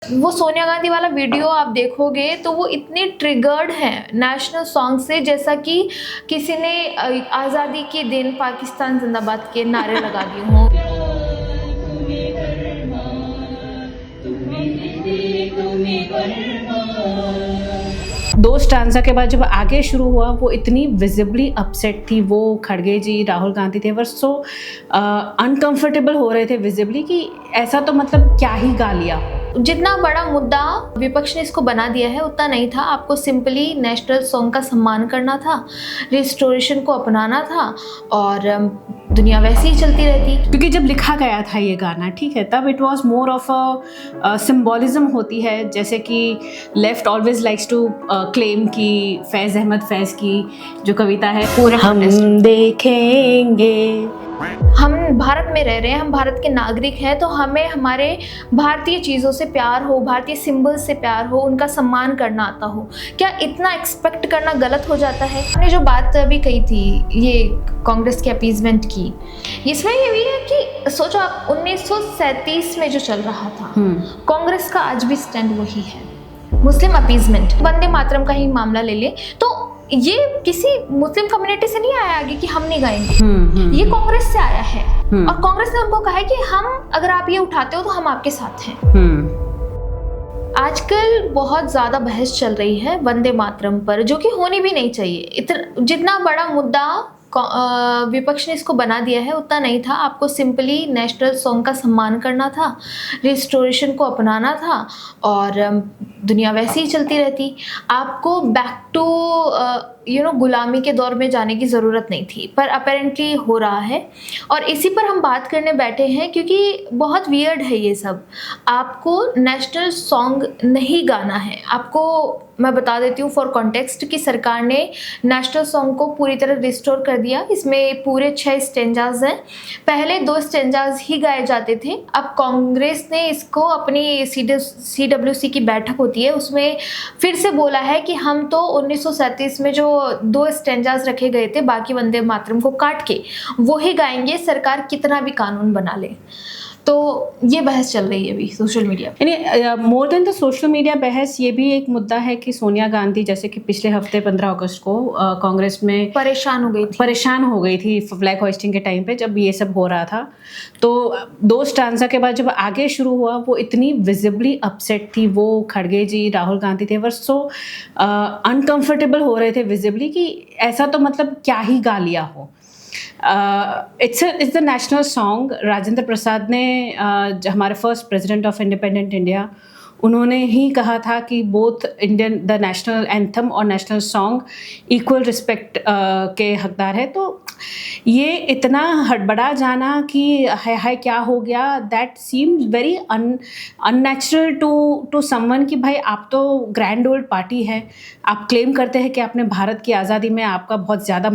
वो सोनिया गांधी वाला वीडियो आप देखोगे तो वो इतनी ट्रिगर्ड है नेशनल सॉन्ग से, जैसा कि किसी ने आज़ादी के दिन पाकिस्तान जिंदाबाद के नारे लगा दिए हों। दो स्टांजा के बाद जब आगे शुरू हुआ वो इतनी विजिबली अपसेट थी, वो खड़गे जी, राहुल गांधी थे, वर सो अनकंफर्टेबल हो रहे थे विजिबली कि ऐसा तो मतलब क्या ही गा लिया। जितना बड़ा मुद्दा विपक्ष ने इसको बना दिया है उतना नहीं था। आपको सिंपली नेशनल सॉन्ग का सम्मान करना था, रिस्टोरेशन को अपनाना था और दुनिया वैसे ही चलती रहती। क्योंकि जब लिखा गया था ये गाना, ठीक है, तब it was more of a symbolism होती है, जैसे कि left always likes to claim कि फैज़ अहमद फैज़ की जो कविता है, पूरे हम देखेंगे। हम भारत में रह रहे हैं, हम भारत के नागरिक हैं, तो हमें हमारे भारतीय चीज़ों से प्यार हो, भारतीय सिंबल से प्यार हो, उनका सम्मान करना आता हो। क्या इतना एक्सपेक्ट करना गलत हो जाता है? हमने जो बात अभी कही थी ये कांग्रेस के अपीजमेंट की, इसमें ये भी है कि सोचो आप 1937 में जो चल रहा था, कांग्रेस का आज भी स्टैंड वही है, मुस्लिम अपीजमेंट। वंदे मातरम का ही मामला ले ले तो ये किसी मुस्लिम कम्युनिटी से नहीं आया आगे कि हम नहीं गाएंगे, ये कांग्रेस से आया है। और कांग्रेस ने उनको कहा है कि हम, अगर आप ये उठाते हो तो हम आपके साथ हैं। आजकल बहुत ज़्यादा बहस चल रही है वंदे मातरम पर, जो कि होनी भी नहीं चाहिए। जितना बड़ा मुद्दा विपक्ष ने इसको बना दिया है उतना नहीं था। आपको सिंपली नेशनल सॉन्ग का सम्मान करना था, रिस्टोरेशन को अपनाना था और दुनिया वैसे ही चलती रहती। आपको बैक टू गुलामी के दौर में जाने की ज़रूरत नहीं थी, पर अपेरेंटली हो रहा है और इसी पर हम बात करने बैठे हैं, क्योंकि बहुत वियर्ड है ये सब। आपको नेशनल सॉन्ग नहीं गाना है। आपको मैं बता देती हूँ फॉर कॉन्टेक्स्ट कि सरकार ने नेशनल सॉन्ग को पूरी तरह रिस्टोर कर दिया। इसमें पूरे 6 स्टेंजाज हैं। पहले 2 स्टेंजाज ही गाए जाते थे। अब कांग्रेस ने इसको अपनी CWC की बैठक होती है उसमें फिर से बोला है कि हम तो 1937 में जो 2 स्टेंजाज रखे गए थे, बाकी वंदे मातरम को काट के वो ही गाएंगे, सरकार कितना भी कानून बना ले। तो ये बहस चल रही है अभी सोशल मीडिया पे। यानी more than the social media बहस, ये भी एक मुद्दा है कि सोनिया गांधी जैसे कि पिछले हफ्ते 15 अगस्त को कांग्रेस में परेशान हो गई थी फ्लैग होइस्टिंग के टाइम पे, जब ये सब हो रहा था। तो 2 स्टांजा के बाद जब आगे शुरू हुआ वो इतनी विजिबली अपसेट थी, वो खड़गे जी, राहुल गांधी थे, वर सो अनकंफर्टेबल हो रहे थे विजिबली कि ऐसा तो मतलब क्या ही गा लिया हो। It's the national song. Rajendra Prasad ने हमारे first president of independent India, उन्होंने ही कहा था कि both Indian the national anthem और नेशनल सॉन्ग इक्वल रिस्पेक्ट के हकदार है। तो ये इतना हड़बड़ा जाना कि हाय क्या हो गया, that seems very unnatural to someone कि भाई आप तो ग्रैंड ओल्ड पार्टी है, आप क्लेम करते हैं कि आपने भारत की आज़ादी में आपका बहुत ज़्यादा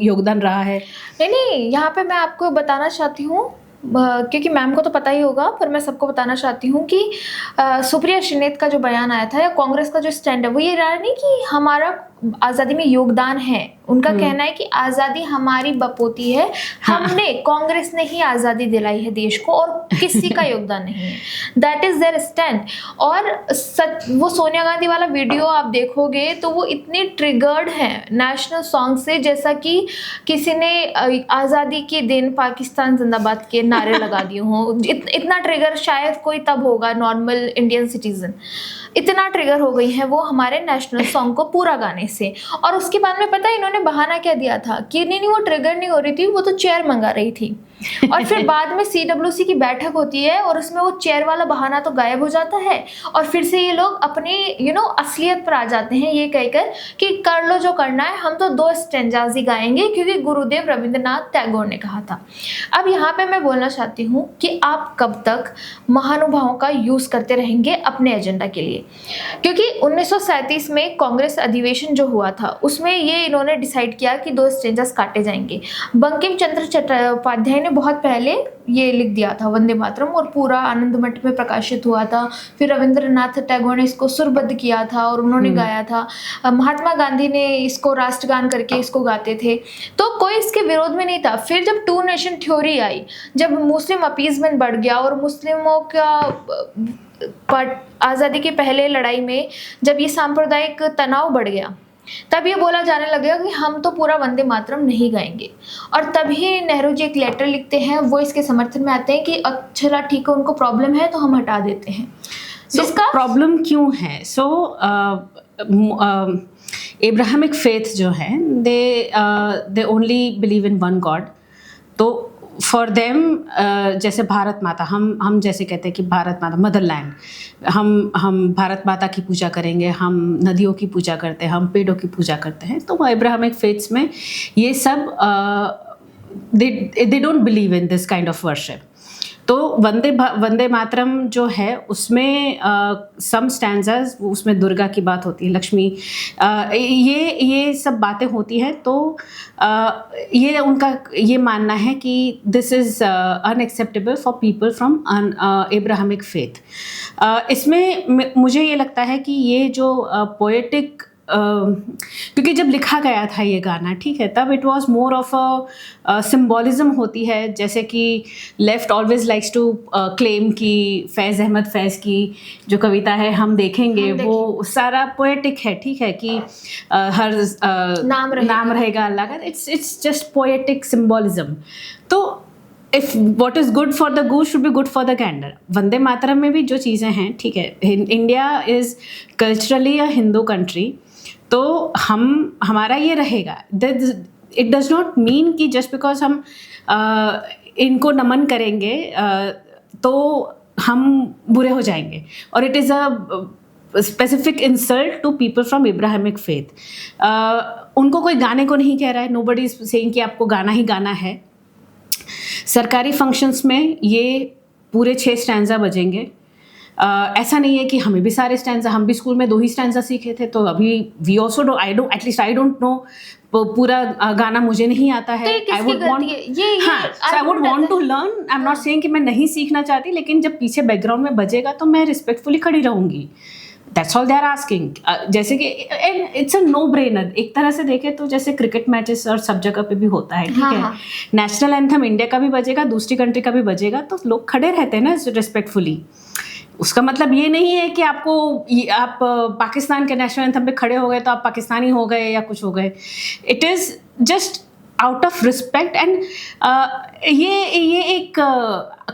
योगदान रहा है। नहीं, यहाँ पे मैं आपको बताना चाहती हूँ, क्योंकि मैम को तो पता ही होगा, पर मैं सबको बताना चाहती हूँ कि सुप्रिया श्रीनेत का जो बयान आया था या कांग्रेस का जो स्टैंड है वो ये रहा नहीं कि हमारा आज़ादी में योगदान है। उनका कहना है कि आज़ादी हमारी बपोती है, हमने कांग्रेस ने ही आज़ादी दिलाई है देश को और किसी का योगदान नहीं है। That is their stand. और वो सोनिया गांधी वाला वीडियो आप देखोगे तो वो इतनी ट्रिगर्ड है नेशनल सॉन्ग से, जैसा कि किसी ने आज़ादी के दिन पाकिस्तान जिंदाबाद के नारे लगा दिए हों। इतना ट्रिगर शायद कोई तब होगा नॉर्मल इंडियन सिटीजन। इतना ट्रिगर हो गई है वो हमारे नेशनल सॉन्ग को पूरा गाने से। और उसके बाद में पता है इन्होंने बहाना क्या दिया था कि नहीं वो ट्रिगर नहीं हो रही थी, वो तो चेयर मंगा रही थी। और फिर बाद में CWC की बैठक होती है और उसमें वो चेयर वाला बहाना तो गायब हो जाता है और फिर से ये लोग अपनी असलियत पर आ जाते हैं, ये कहकर कि कर लो जो करना है, हम तो 2 स्टेंजाज ही गाएंगे क्योंकि गुरुदेव रविंद्रनाथ टैगोर ने कहा था। अब यहाँ पे मैं बोलना चाहती हूँ कि आप कब तक महानुभावों का यूज़ करते रहेंगे अपने एजेंडा के लिए, क्योंकि 1937 में कांग्रेस अधिवेशन जो हुआ था उसमें ये इन्होंने डिसाइड किया कि 2 स्टेंजाज काटे जाएंगे। बंकिम चंद्र चट्टोपाध्याय ने बहुत पहले ये लिख दिया था वंदे मातरम और पूरा आनंद मठ में प्रकाशित हुआ था। फिर रविंद्रनाथ टैगोर ने इसको सुरबद्ध किया था और उन्होंने गाया था। महात्मा गांधी ने इसको राष्ट्रगान करके इसको गाते थे, तो कोई इसके विरोध में नहीं था। फिर जब 2 नेशन थ्योरी आई, जब मुस्लिम अपीजमेंट बढ़ गया और मुस्लिमों का आज़ादी के पहले लड़ाई में जब ये सांप्रदायिक तनाव बढ़ गया, तब ये बोला जाने लगा कि हम तो पूरा वंदे मातरम नहीं गाएंगे। और तभी नेहरू जी एक लेटर लिखते हैं, वो इसके समर्थन में आते हैं कि अच्छा ठीक है, उनको प्रॉब्लम है तो हम हटा देते हैं। इसका प्रॉब्लम क्यों है? एब्राहमिक फेथ जो है, they only believe in one God. तो फॉर देम जैसे भारत माता, हम जैसे कहते हैं कि भारत माता मदरलैंड, हम भारत माता की पूजा करेंगे, हम नदियों की पूजा करते हैं, हम पेड़ों की पूजा करते हैं। तो एब्राहमिक फेथ्स में ये सब they don't believe in this kind of worship. तो वंदे मातरम जो है उसमें सम स्टैंजास, उसमें दुर्गा की बात होती है, लक्ष्मी, ये सब बातें होती हैं। तो ये उनका ये मानना है कि this is unacceptable for people from Abrahamic faith. इसमें मुझे ये लगता है कि ये जो पोएटिक, क्योंकि जब लिखा गया था ये गाना, ठीक है, तब it was more of a symbolism होती है। जैसे कि left always likes to claim कि फैज़ अहमद फैज़ की जो कविता है हम देखेंगे, वो सारा पोएटिक है, ठीक है, कि हर नाम रहेगा अल्लाह का। It's just poetic symbolism. तो if what is good for the goose should be good for the gander. Vande Mataram में भी जो चीज़ें हैं, ठीक है, India is culturally a Hindu country, तो हमारा ये रहेगा। इट डज नॉट मीन कि जस्ट बिकॉज हम इनको नमन करेंगे तो हम बुरे हो जाएंगे। और it is a specific insult to people from Abrahamic faith. उनको कोई गाने को नहीं कह रहा है, नोबडी इज सेइंग कि आपको गाना ही गाना है। सरकारी फंक्शंस में ये पूरे 6 स्टैंजा बजेंगे। ऐसा नहीं है कि हमें भी सारे स्टैंजा, हम भी स्कूल में 2 ही स्टैंजा सीखे थे, तो अभी we also do, I don't know पूरा गाना मुझे नहीं आता है। I would want to learn. I am not saying कि मैं नहीं सीखना चाहती, लेकिन जब पीछे बैकग्राउंड में बजेगा तो मैं रिस्पेक्टफुली खड़ी रहूंगी। That's all they are asking. जैसे कि इट्स अ नो ब्रेनर। एक तरह से देखें तो जैसे क्रिकेट मैचेस और सब जगह पे भी होता है, ठीक है, नेशनल एंथम इंडिया का भी बजेगा, दूसरी कंट्री का भी बजेगा, तो लोग खड़े रहते हैं ना रिस्पेक्टफुली। उसका मतलब ये नहीं है कि आप पाकिस्तान के नेशनल एंथम पे खड़े हो गए तो आप पाकिस्तानी हो गए या कुछ हो गए। It is just out of respect. And ये एक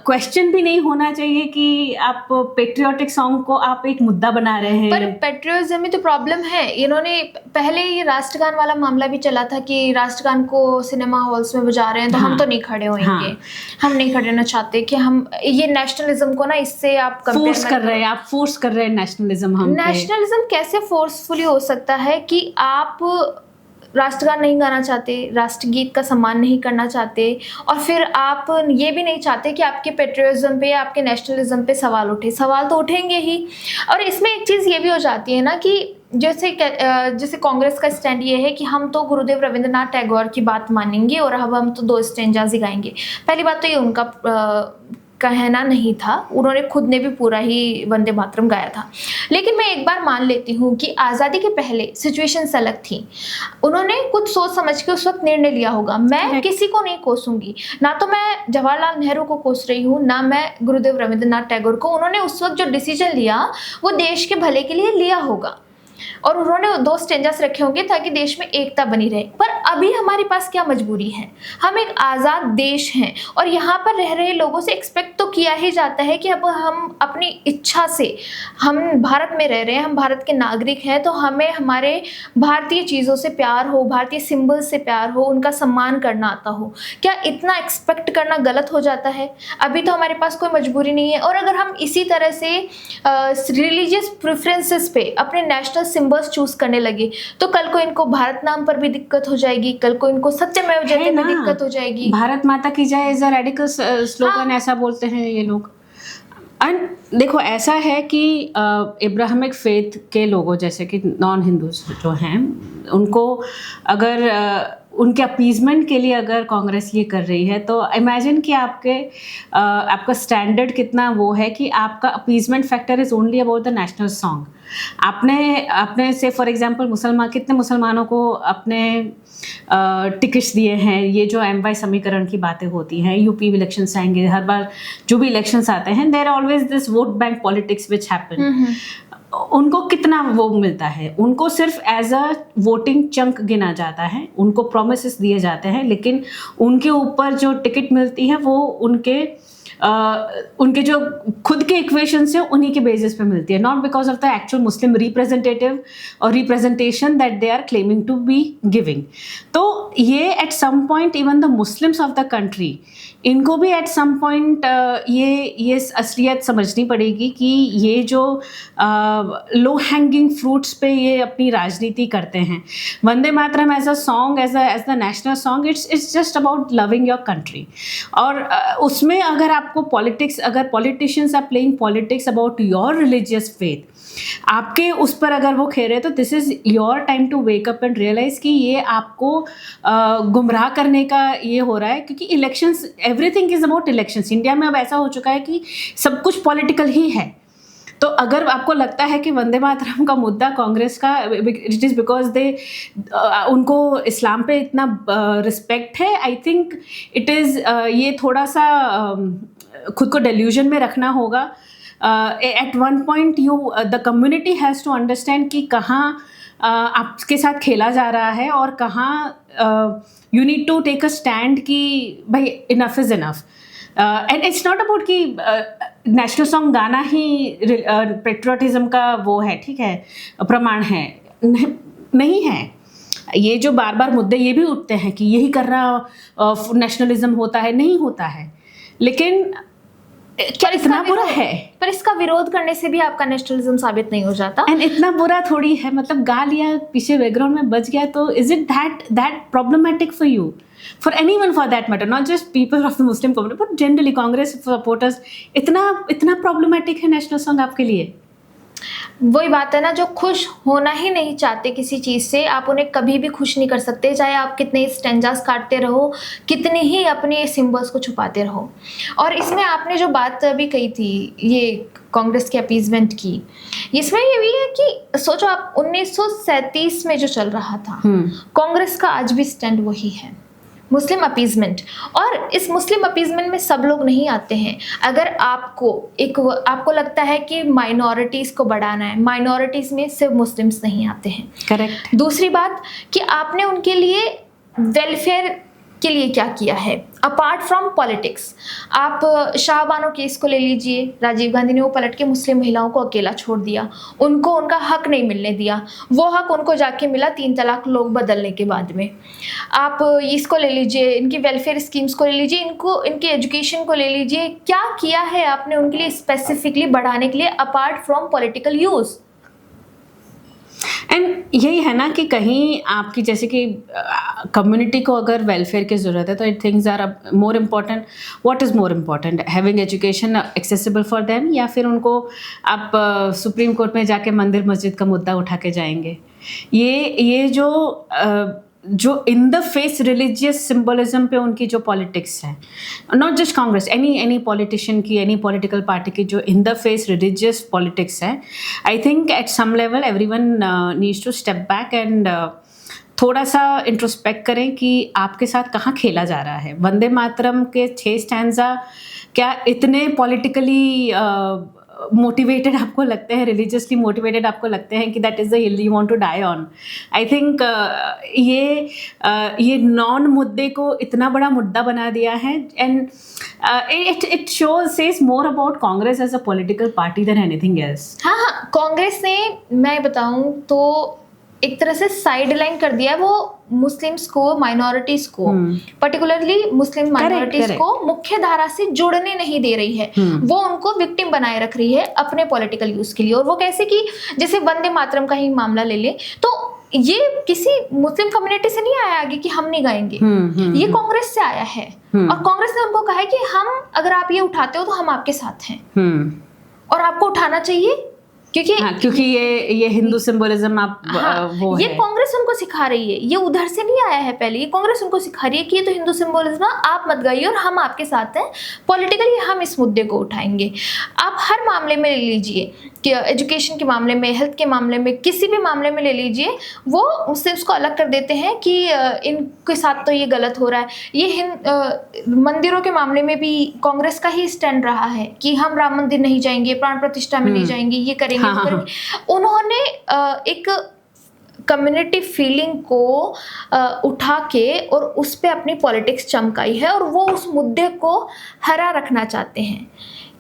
क्वेश्चन भी नहीं होना चाहिए कि आप पेट्रियोटिक सॉन्ग को आप एक मुद्दा बना रहे हैं। पर पेट्रियोटिज्म में तो प्रॉब्लम है। इन्होंने पहले ये राष्ट्रगान वाला मामला भी चला था कि राष्ट्रगान को सिनेमा हॉल्स में बजा रहे हैं तो हम तो नहीं खड़े होंगे। हम नहीं खड़े होना चाहते कि हम ये नेशनलिज्म को ना इससे आप फोर्स कर रहे हैं, आप फोर्स कर रहे हैं नेशनलिज्म। हम नेशनलिज्म कैसे फोर्सफुली हो सकता है कि आप राष्ट्रगान नहीं गाना चाहते, राष्ट्रगीत का सम्मान नहीं करना चाहते, और फिर आप ये भी नहीं चाहते कि आपके पेट्रियोटिज्म पे, आपके नेशनलिज्म पे सवाल उठे। सवाल तो उठेंगे ही। और इसमें एक चीज़ ये भी हो जाती है ना कि जैसे कांग्रेस का स्टैंड ये है कि हम तो गुरुदेव रविंद्रनाथ टैगोर की बात मानेंगे और अब हम तो 2 स्टैंजास ही गाएंगे। पहली बात तो ये उनका कहना नहीं था, उन्होंने खुद ने भी पूरा ही वंदे मातरम गाया था। लेकिन मैं एक बार मान लेती हूँ कि आज़ादी के पहले सिचुएशंस अलग थी। उन्होंने कुछ सोच समझ के उस वक्त निर्णय लिया होगा। मैं किसी को नहीं कोसूंगी, ना तो मैं जवाहरलाल नेहरू को कोस रही हूँ, ना मैं गुरुदेव रविंद्रनाथ टैगोर को। उन्होंने उस वक्त जो डिसीजन लिया वो देश के भले के लिए लिया होगा, और उन्होंने 2 स्टैंजास रखे होंगे ताकि देश में एकता बनी रहे। पर अभी हमारे पास क्या मजबूरी है? हम एक आज़ाद देश हैं और यहाँ पर रह रहे लोगों से एक्सपेक्ट तो किया ही जाता है कि अब हम अपनी इच्छा से, हम भारत में रह रहे हैं, हम भारत के नागरिक हैं, तो हमें हमारे भारतीय चीज़ों से प्यार हो, भारतीय सिंबल्स से प्यार हो, उनका सम्मान करना आता हो। क्या इतना एक्सपेक्ट करना गलत हो जाता है? अभी तो हमारे पास कोई मजबूरी नहीं है। और अगर हम इसी तरह से रिलीजियस प्रेफरेंसेस पे अपने नेशनल सिंबल्स चूज करने लगे तो कल को इनको भारत नाम पर भी दिक्कत हो जाएगी, कल को इनको सत्यमेव जयते में दिक्कत हो जाएगी। भारत माता की जय इज अ रेडिकल स्लोगन, ऐसा बोलते हैं ये लोग। एंड देखो, ऐसा है कि इब्राहिमिक फेथ के लोगों जैसे कि नॉन हिंदूज जो हैं, उनको अगर उनके अपीजमेंट के लिए अगर कांग्रेस ये कर रही है, तो इमेजिन कि आपका स्टैंडर्ड कितना वो है कि आपका appeasement factor is only about the national song. आपने से फॉर एग्जांपल कितने मुसलमानों को अपने टिकट्स दिए हैं। ये जो MY समीकरण की बातें होती हैं, यूपी इलेक्शंस आएंगे, हर बार जो भी इलेक्शंस आते हैं, there always this vote bank politics which happen. उनको कितना वो मिलता है? उनको सिर्फ एज अ वोटिंग चंक गिना जाता है, उनको प्रोमिसेस दिए जाते हैं, लेकिन उनके ऊपर जो टिकट मिलती है वो उनके जो खुद के इक्वेशंस हैं उन्हीं के बेसिस पे मिलती है, not because of the actual Muslim representative और representation that they are claiming to be giving. तो ये at some point even the Muslims of the country, इनको भी एट सम पॉइंट ये असलियत समझनी पड़ेगी कि ये जो लो हैंगिंग फ्रूट्स पे ये अपनी राजनीति करते हैं। Vande Mataram as a song, as the national song, it's just about loving your country. और उसमें अगर आपको अगर politicians are playing politics about your religious faith, आपके उस पर अगर वो खेल रहे, तो this is your time to wake up and realize कि ये आपको गुमराह करने का ये हो रहा है। क्योंकि elections, everything is about elections. India में अब ऐसा हो चुका है कि सब कुछ पॉलिटिकल ही है। तो अगर आपको लगता है कि वंदे मातरम का मुद्दा कांग्रेस का, इट इज़ बिकॉज उनको इस्लाम पे इतना रिस्पेक्ट है, आई थिंक इट इज़ ये थोड़ा सा खुद को डेल्यूजन में रखना होगा। At one point the community has to understand कि कहाँ आपके साथ खेला जा रहा है और कहाँ you need to take a stand कि भाई enough is enough. And it's not about कि नेशनल सॉन्ग गाना ही पेट्रियोटिज्म का वो है, ठीक है, प्रमाण है, नहीं है। ये जो बार बार मुद्दे ये भी उठते हैं कि यही करना नेशनलिज्म होता है, नहीं होता है। लेकिन क्या इतना बुरा है? पर इसका विरोध करने से भी आपका नेशनलिज्म साबित नहीं हो जाता। एंड इतना बुरा थोड़ी है, मतलब गा लिया, पीछे बैकग्राउंड में बज गया, तो is it that problematic for you, for anyone for that matter, not just people of the Muslim community but generally Congress supporters? इतना प्रॉब्लमेटिक है नेशनल सॉन्ग आपके लिए? वही बात है ना, जो खुश होना ही नहीं चाहते किसी चीज़ से, आप उन्हें कभी भी खुश नहीं कर सकते, चाहे आप कितने स्टेंजास काटते रहो, कितने ही अपने सिंबल्स को छुपाते रहो। और इसमें आपने जो बात अभी कही थी ये कांग्रेस के अपीजमेंट की, इसमें ये भी है कि सोचो आप 1937 में जो चल रहा था, कांग्रेस का आज भी स्टैंड वही है, मुस्लिम अपीजमेंट। और इस मुस्लिम अपीजमेंट में सब लोग नहीं आते हैं। अगर आपको लगता है कि माइनॉरिटीज़ को बढ़ाना है, माइनॉरिटीज़ में सिर्फ मुस्लिम्स नहीं आते हैं। करेक्ट। दूसरी बात कि आपने उनके लिए वेलफेयर के लिए क्या किया है अपार्ट फ्रॉम पॉलिटिक्स। आप शाहबानो केस को ले लीजिए, राजीव गांधी ने वो पलट के मुस्लिम महिलाओं को अकेला छोड़ दिया, उनको उनका हक नहीं मिलने दिया। वो हक उनको जाके मिला 3 तलाक लोग बदलने के बाद में। आप इसको ले लीजिए, इनकी वेलफेयर स्कीम्स को ले लीजिए, इनकी एजुकेशन को ले लीजिए, क्या किया है आपने उनके लिए स्पेसिफिकली बढ़ाने के लिए apart from political use. And यही है ना कि कहीं आपकी जैसे कि कम्युनिटी को अगर वेलफेयर की ज़रूरत है, तो it things are more important. What is more important, having education accessible for them, या फिर उनको आप सुप्रीम कोर्ट में जाके मंदिर मस्जिद का मुद्दा उठा के जाएंगे? ये जो in the face religious symbolism पे उनकी जो पॉलिटिक्स है, not just Congress, any politician की, एनी पॉलिटिकल पार्टी की जो in the face religious politics है, I think at some level everyone needs to step back and थोड़ा सा इंट्रोस्पेक्ट करें कि आपके साथ कहाँ खेला जा रहा है। वंदे मातरम के 6 स्टैंजा क्या इतने पॉलिटिकली मोटिवेटेड आपको लगते हैं, रिलीजियसली मोटिवेटेड आपको लगते हैं कि that is the hill you want to die on? I think ये नॉन मुद्दे को इतना बड़ा मुद्दा बना दिया है। And it says more about Congress as a political party than anything else. हाँ, कांग्रेस ने, मैं बताऊं तो एक तरह से साइडलाइन कर दिया है वो मुस्लिम्स को, माइनॉरिटीज को, पर्टिकुलरली मुस्लिम माइनॉरिटीज को मुख्य धारा से जुड़ने नहीं दे रही है। वो उनको विक्टिम बनाए रख रही है अपने पॉलिटिकल यूज के लिए। और वो कैसे कि जैसे वंदे मातरम का ही मामला ले ले, तो ये किसी मुस्लिम कम्युनिटी से नहीं आया आगे कि हम नहीं गाएंगे, ये कांग्रेस से आया है। और कांग्रेस ने उनको कहा है कि हम, अगर आप ये उठाते हो तो हम आपके साथ हैं और आपको उठाना चाहिए। क्योंकि ये हिंदू सिंबलिज्म आप वो ये है। कांग्रेस उनको सिखा रही है, ये उधर से नहीं आया है पहले, ये कांग्रेस उनको सिखा रही है कि ये तो हिंदू सिंबलिज्म आप मत गाइए और हम आपके साथ हैं, पॉलिटिकली हम इस मुद्दे को उठाएंगे। आप हर मामले में ले लीजिए कि एजुकेशन के मामले में, हेल्थ के मामले में, किसी भी मामले में ले लीजिए, वो उससे उसको अलग कर देते हैं कि इनके साथ तो ये गलत हो रहा है। ये मंदिरों के मामले में भी कांग्रेस का ही स्टैंड रहा है कि हम राम मंदिर नहीं जाएंगे, प्राण प्रतिष्ठा में नहीं जाएंगे, ये करेंगे, वो करेंगे। उन्होंने एक कम्युनिटी फीलिंग को उठा के और उस पे अपनी पॉलिटिक्स चमकाई है, और वो उस मुद्दे को हरा रखना चाहते हैं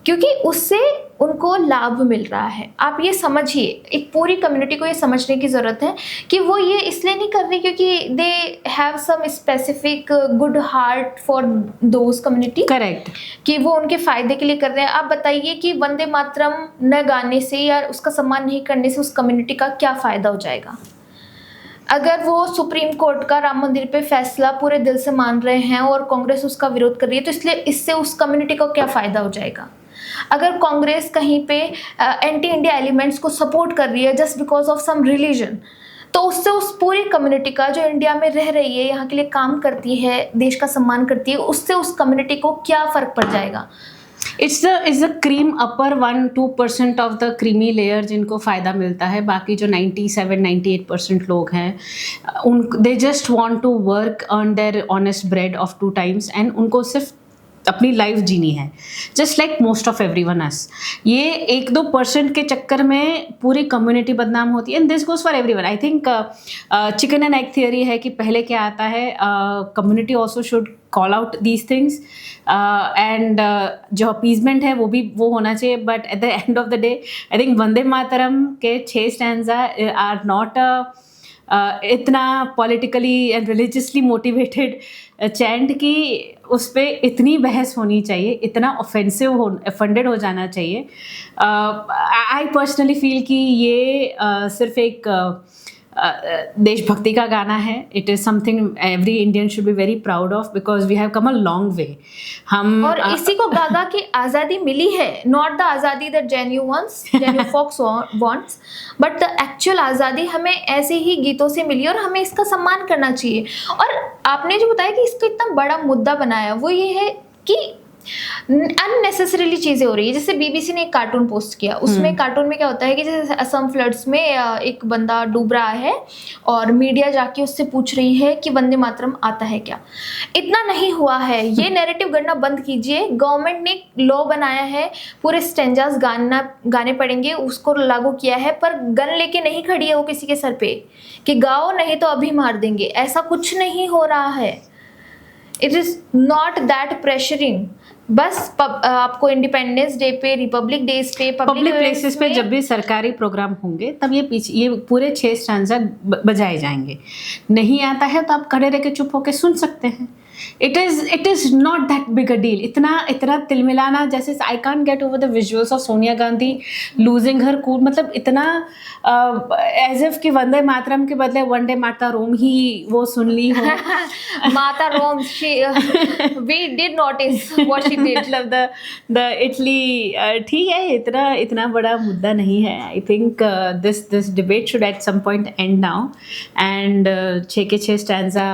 क्योंकि उससे उनको लाभ मिल रहा है। आप ये समझिए, एक पूरी कम्युनिटी को ये समझने की ज़रूरत है कि वो ये इसलिए नहीं कर रही क्योंकि they have some specific good heart for those community, correct, कि वो उनके फ़ायदे के लिए कर रहे हैं। आप बताइए कि वंदे मातरम न गाने से या उसका सम्मान नहीं करने से उस कम्युनिटी का क्या फ़ायदा हो जाएगा? अगर वो सुप्रीम कोर्ट का राम मंदिर पे फैसला पूरे दिल से मान रहे हैं और कांग्रेस उसका विरोध कर रही है, तो इसलिए इससे उस कम्युनिटी को क्या फ़ायदा हो जाएगा? अगर कांग्रेस कहीं पे एंटी इंडिया एलिमेंट्स को सपोर्ट कर रही है just because of some religion, तो उससे उस पूरी कम्युनिटी का जो इंडिया में रह रही है, यहाँ के लिए काम करती है, देश का सम्मान करती है, उससे उस कम्युनिटी को क्या फ़र्क पड़ जाएगा? It's the cream upper 1-2% of the creamy layer जिनको फ़ायदा मिलता है। बाकी जो 97-98% लोग हैं, they just want to work on their honest bread of 2 times, and उनको सिर्फ अपनी लाइफ जीनी है, just like most of everyone us. ये 1-2% के चक्कर में पूरी कम्युनिटी बदनाम होती है, and this goes for everyone. I think chicken and egg theory है कि पहले क्या आता है, community also should call out these things, and जो अपीजमेंट है वो होना चाहिए। But at the end of the day I think Vande Mataram के 6 स्टैंजा आर नॉट इतना politically and religiously motivated chant कि उस पर इतनी बहस होनी चाहिए, इतना ऑफेंडेड हो जाना चाहिए। आई पर्सनली फील कि ये सिर्फ एक देशभक्ति का गाना है। It is something every Indian should be very proud of because we have come a long way. हम और इसी को गागा की आज़ादी मिली है, not the azadi that JNU folks wants, but the actual azadi हमें ऐसे ही गीतों से मिली और हमें इसका सम्मान करना चाहिए। और आपने जो बताया कि इसको इतना बड़ा मुद्दा बनाया, वो ये है कि अननेसेसरीली चीज़ें हो रही है। जैसे बीबीसी ने एक कार्टून पोस्ट किया, उसमें कार्टून में क्या होता है कि जैसे असम फ्लड्स में एक बंदा डूब रहा है और मीडिया जाके उससे पूछ रही है कि वंदे मातरम आता है क्या। इतना नहीं हुआ है, ये नैरेटिव गढ़ना बंद कीजिए। गवर्नमेंट ने लॉ बनाया है, पूरे स्टेंजास गाने पड़ेंगे, उसको लागू किया है, पर गन लेके नहीं खड़ी है वो किसी के सर पे कि गाओ नहीं तो अभी मार देंगे। ऐसा कुछ नहीं हो रहा है। It is not that pressuring. बस आपको इंडिपेंडेंस डे पे, रिपब्लिक डेज पे, पब्लिक प्लेसेस पे जब भी सरकारी प्रोग्राम होंगे तब ये पूरे 6 स्टैंजा बजाए जाएंगे। नहीं आता है तो आप खड़े रह के चुप होके सुन सकते हैं। It is not that big a deal. इतना तिलमिलाना, जैसे I can't get over the visuals of Sonia Gandhi losing her cool, मतलब इतना एज इफ कि वंदे मातरम के बदले वंदे माता रोम ही वो सुन ली हो। माता Rome, we did notice what she did. मतलब द इटली, ठीक है, इतना बड़ा मुद्दा नहीं है। I think this debate should at some point end now, and 6 के 6 stanza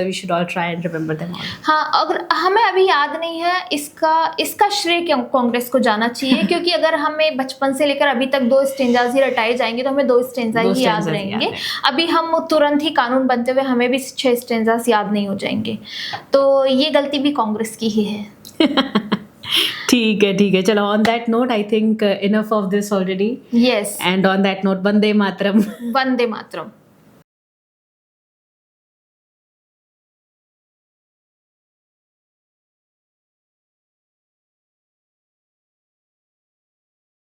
we should all try and remember them all. हाँ, अगर हमें अभी याद नहीं है, इसका श्रेय क्यों कांग्रेस को जाना चाहिए क्योंकि अगर हमें बचपन से लेकर अभी तक 2 स्टेंजाज ही रटाए जाएंगे तो हमें 2 स्टेंजा ही याद रहेंगे। अभी हम तुरंत ही कानून बनते हुए हमें भी 6 स्टेंजाज याद नहीं हो जाएंगे, तो ये गलती भी कांग्रेस की ही है। ठीक है, चलो, on that note I think enough of this already. Yes, and on that note Vande Mataram. Vande Mataram.